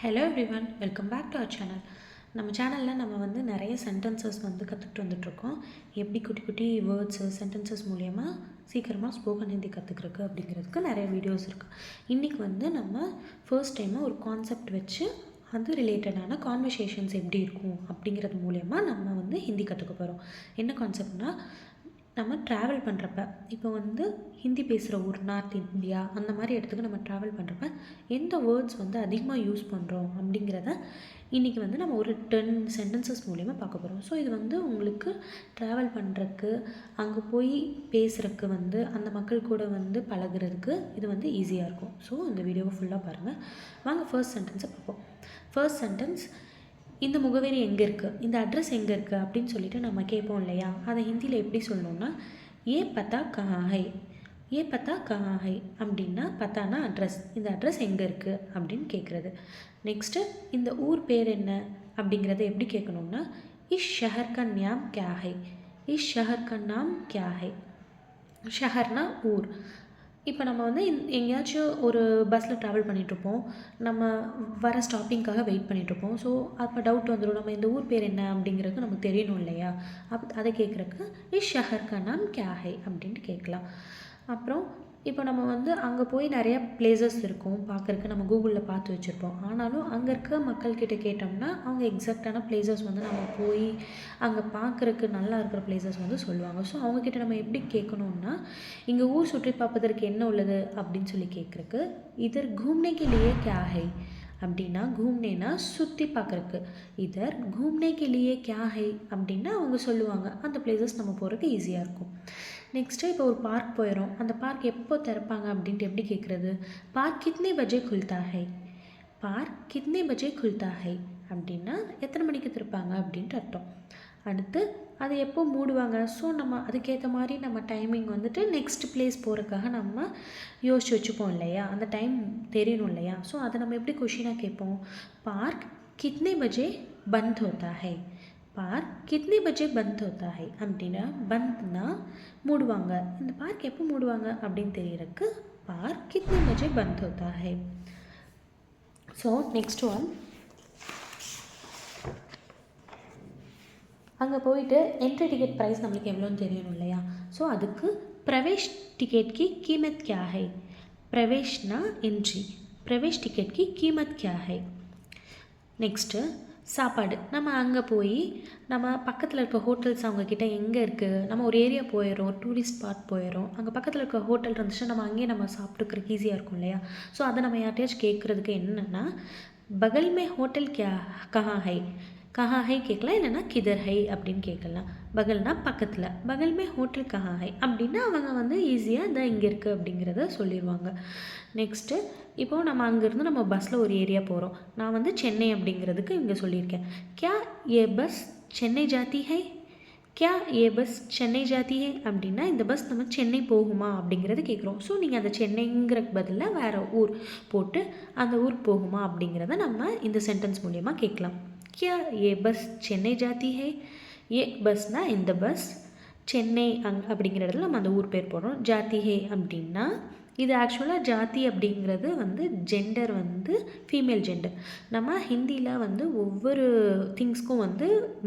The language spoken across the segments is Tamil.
Hello everyone, welcome back to our channel. நம்ம சேனலில் நம்ம நிறைய சென்டென்சஸ் கற்றுக்கிட்டு வந்துட்ருக்கோம். எப்படி குட்டி குட்டி வேர்ட்ஸு சென்டென்சஸ் மூலயமா சீக்கிரமாக ஸ்போக்கன் ஹிந்தி கற்றுக்கிறதுக்கு அப்படிங்கிறதுக்கு நிறைய வீடியோஸ் இருக்குது. இன்றைக்கி நம்ம ஃபர்ஸ்ட் டைமாக ஒரு கான்செப்ட் வச்சு அது ரிலேட்டடான கான்வர்சேஷன்ஸ் எப்படி இருக்கும் அப்படிங்கிறது மூலயமா நம்ம ஹிந்தி கற்றுக்க போகிறோம். என்ன கான்செப்ட்னால், நம்ம ட்ராவல் பண்ணுறப்ப இப்போ ஹிந்தி பேசுகிற ஊர் நார்த் இந்தியா அந்த மாதிரி இடத்துக்கு நம்ம ட்ராவல் பண்ணுறப்ப எந்த வேர்ட்ஸ் அதிகமாக யூஸ் பண்ணுறோம் அப்படிங்கிறத இன்றைக்கி நம்ம ஒரு 10 சென்டென்சஸ் மூலிமா பார்க்க போகிறோம். ஸோ இது உங்களுக்கு ட்ராவல் பண்ணுறதுக்கு, அங்கே போய் பேசுகிறதுக்கு அந்த மக்கள் கூட பழகுறதுக்கு இது ஈஸியாக இருக்கும். ஸோ இந்த வீடியோவை ஃபுல்லாக பாருங்கள். வாங்க ஃபர்ஸ்ட் சென்டென்ஸை பார்ப்போம். ஃபர்ஸ்ட் சென்டென்ஸ், இந்த முகவரி எங்கே இருக்குது, இந்த அட்ரஸ் எங்கே இருக்குது அப்படின்னு சொல்லிட்டு நம்ம கேட்போம் இல்லையா? அதை ஹிந்தியில் எப்படி சொல்லணும்னா, ஏ பத்தா கஹா ஹை, ஏ பத்தா கஹா ஹை அப்படின்னா பத்தானா அட்ரஸ், இந்த அட்ரஸ் எங்கே இருக்குது அப்படின்னு கேட்குறது. நெக்ஸ்ட்டு, இந்த ஊர் பேர் என்ன அப்படிங்கிறத எப்படி கேட்கணும்னா, இஸ் ஷஹர் கா நாம் கியா ஹை, இஸ் ஷஹர் கா நாம் கியா ஹை. ஷஹர்னா ஊர். இப்போ நம்ம எங்கேயாச்சும் ஒரு பஸ்ஸில் ட்ராவல் பண்ணிகிட்ருப்போம், நம்ம வர ஸ்டாப்பிங்காக வெயிட் பண்ணிகிட்ருப்போம். ஸோ அப்போ டவுட் வந்துடும், நம்ம இந்த ஊர் பேர் என்ன அப்படிங்கிறது நமக்கு தெரியணும் இல்லையா? அதை கேட்குறக்கு இஸ் ஷஹர் கா நாம் கியா ஹை அப்படின்ட்டு கேட்கலாம். அப்புறம் இப்போ நம்ம அங்கே போய் நிறையா பிளேசஸ் இருக்கும் பார்க்குறக்கு, நம்ம கூகுளில் பார்த்து வச்சுருப்போம். ஆனாலும் அங்கே இருக்க மக்கள்கிட்ட கேட்டோம்னா அவங்க எக்ஸாக்டான பிளேசஸ் நம்ம போய் அங்கே பார்க்குறக்கு நல்லா இருக்கிற பிளேசஸ் சொல்லுவாங்க. ஸோ அவங்கக்கிட்ட நம்ம எப்படி கேட்கணுன்னா, இங்கே ஊர் சுற்றி பார்ப்பதற்கு என்ன உள்ளது அப்படின்னு சொல்லி கேட்குறக்கு, இதர் கூம்னேக்கு லியே கியா ஹை அப்படின்னா, கூம்னேனா சுற்றி பார்க்குறக்கு, இதர் கூம்னேக்கு லியே கியா ஹை அப்படின்னா அவங்க சொல்லுவாங்க. அந்த பிளேசஸ் நம்ம போகிறதுக்கு ஈஸியாக இருக்கும். நெக்ஸ்ட்டு, இப்போ ஒரு பார்க் போயிடும், அந்த பார்க் எப்போ திறப்பாங்க அப்படின்ட்டு எப்படி கேட்குறது, பார்க் கித்னே பஜே குல்தா ஹை, பார்க் கித்னே பஜே குல்தா ஹை அப்படின்னா எத்தனை மணிக்கு திறப்பாங்க அப்படின்ட்டு அர்த்தம். அடுத்து, அதை எப்போ மூடுவாங்க. ஸோ நம்ம அதுக்கேற்ற மாதிரி நம்ம டைமிங் நெக்ஸ்ட் பிளேஸ் போகிறதுக்காக நம்ம யோசிச்சு வச்சுப்போம் இல்லையா? அந்த டைம் தெரியணும் இல்லையா? ஸோ அதை நம்ம எப்படி கொஷினாக கேட்போம், பார்க் கித்னே பஜே பந்த் ஹோத்தா ஹை, பார்க் கித்னே பஜே பந்த் ஹோத்தா ஹை அப்படின்னா, பந்த்னா மூடுவாங்க, இந்த பார்க் எப்போ மூடுவாங்க அப்படின்னு தெரியறதுக்கு பார்க் கித்னே பஜே பந்த் ஹோத்தா ஹை. ஸோ நெக்ஸ்ட் ஒன், அங்கே போயிட்டு என்ட்ரி டிக்கெட் ப்ரைஸ் நம்மளுக்கு எவ்வளோன்னு தெரியணும் இல்லையா? ஸோ அதுக்கு பிரவேஷ் டிக்கெட் கி கீமத் கியா ஹை, பிரவேஷ்னா என்ட்ரி, பிரவேஷ் டிக்கெட் கி கீமத் கியா ஹை. நெக்ஸ்ட்டு, சாப்பாடு. நம்ம அங்கே போய் நம்ம பக்கத்தில் இருக்க ஹோட்டல்ஸ் அவங்கக்கிட்ட எங்கே இருக்குது, நம்ம ஒரு ஏரியா போயிடும், ஒரு டூரிஸ்ட் ஸ்பாட் போயிடும், அங்கே பக்கத்தில் இருக்க ஹோட்டல் இருந்துச்சுன்னா நம்ம அங்கேயே நம்ம சாப்பிட்டுக்கிறதுக்கு ஈஸியாக இருக்கும் இல்லையா? ஸோ அதை நம்ம யார்ட்டையாச்சும் கேட்குறதுக்கு என்னென்னா, பகல் மே ஹோட்டல் கியா கஹா ஹை, கஹா ஹை கேட்கலாம், இல்லைன்னா கிதர் ஹை அப்படின்னு கேட்கலாம். பகல்னா பக்கத்தில், பகல் மே ஹோட்டல் கஹா ஹை அப்படின்னா அவங்க ஈஸியாக இதான் இங்கே இருக்குது அப்படிங்கிறத சொல்லிடுவாங்க. நெக்ஸ்ட்டு, இப்போது நம்ம அங்கேருந்து நம்ம பஸ்ஸில் ஒரு ஏரியா போகிறோம். நான் சென்னை அப்படிங்கிறதுக்கு இங்கே சொல்லியிருக்கேன், கியா ஏ பஸ் சென்னை ஜாத்தி ஹை, கியா ஏ பஸ் சென்னை ஜாத்தி ஹை அப்படின்னா இந்த பஸ் நம்ம சென்னை போகுமா அப்படிங்கிறத கேட்குறோம். ஸோ நீங்கள் அந்த சென்னைங்கிற பதிலாக வேறு ஊர் போட்டு அந்த ஊருக்கு போகுமா அப்படிங்கிறத நம்ம இந்த சென்டென்ஸ் மூலயமா கேட்கலாம். क्या ये बस சென்னை ஜாத்தி ஹை, ஏ பஸ்னா இந்த பஸ், சென்னை அப்படிங்கிற இடத்துல நம்ம அந்த ஊர் பேர் போடுறோம். ஜாத்தி ஹை அப்படின்னா இது ஆக்சுவலாக ஜாதி அப்படிங்கிறது ஜெண்டர் ஃபீமேல் ஜெண்டர். நம்ம ஹிந்தியில் ஒவ்வொரு திங்ஸ்க்கும்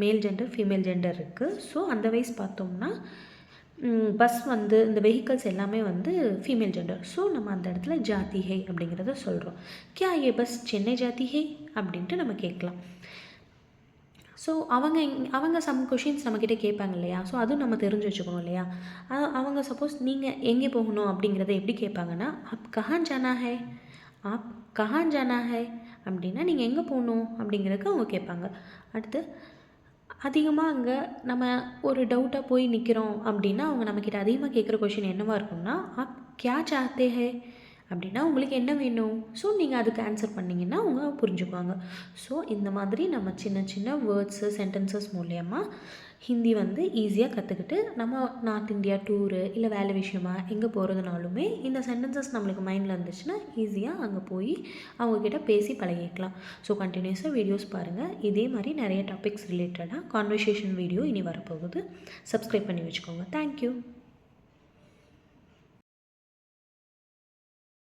மேல் ஜெண்டர் ஃபீமேல் ஜெண்டர் இருக்குது. ஸோ அந்த வைஸ் பார்த்தோம்னா பஸ் இந்த வெஹிக்கல்ஸ் எல்லாமே ஃபீமேல் ஜெண்டர். ஸோ நம்ம அந்த இடத்துல ஜாத்தி ஹை அப்படிங்கிறத சொல்கிறோம். கியா ஏ பஸ் சென்னை ஜாத்தி ஹை அப்படின்ட்டு நம்ம கேட்கலாம். ஸோ அவங்க சம் கொஷின்ஸ் நம்மக்கிட்ட கேட்பாங்க இல்லையா? ஸோ அதுவும் நம்ம தெரிஞ்சு வச்சுக்கணும் இல்லையா? அவங்க சப்போஸ் நீங்கள் எங்கே போகணும் அப்படிங்கிறத எப்படி கேட்பாங்கன்னா, ஆப் கஹான் ஜானா ஹை, ஆப் கஹான் ஜானா ஹை அப்படின்னா நீங்கள் எங்கே போகணும் அப்படிங்கிறதுக்கு அவங்க கேட்பாங்க. அடுத்து, அதிகமாக அங்கே நம்ம ஒரு டவுட்டாக போய் நிற்கிறோம் அப்படின்னா அவங்க நம்மக்கிட்ட அதிகமாக கேட்குற கொஷின் என்னவாக இருக்கும்னா, ஆப் கியா சாத்தே ஹை அப்படின்னா உங்களுக்கு என்ன வேணும். ஸோ நீங்கள் அதுக்கு ஆன்சர் பண்ணிங்கன்னா அவங்க புரிஞ்சுக்குவாங்க. ஸோ இந்த மாதிரி நம்ம சின்ன சின்ன வேர்ட்ஸு சென்டென்சஸ் மூலயமா ஹிந்தி ஈஸியாக கற்றுக்கிட்டு நம்ம நார்த் இந்தியா டூரு இல்லை வேலை விஷயமா எங்கே போகிறதுனாலுமே இந்த சென்டென்சஸ் நம்மளுக்கு மைண்டில் இருந்துச்சுன்னா ஈஸியாக அங்கே போய் அவங்கக்கிட்ட பேசி பழகிக்கலாம். ஸோ கண்டினியூஸாக வீடியோஸ் பாருங்கள். இதே மாதிரி நிறைய டாபிக்ஸ் ரிலேட்டடாக கான்வர்சேஷன் வீடியோ இனி வரப்போகுது. சப்ஸ்கிரைப் பண்ணி வச்சுக்கோங்க. தேங்க்யூ.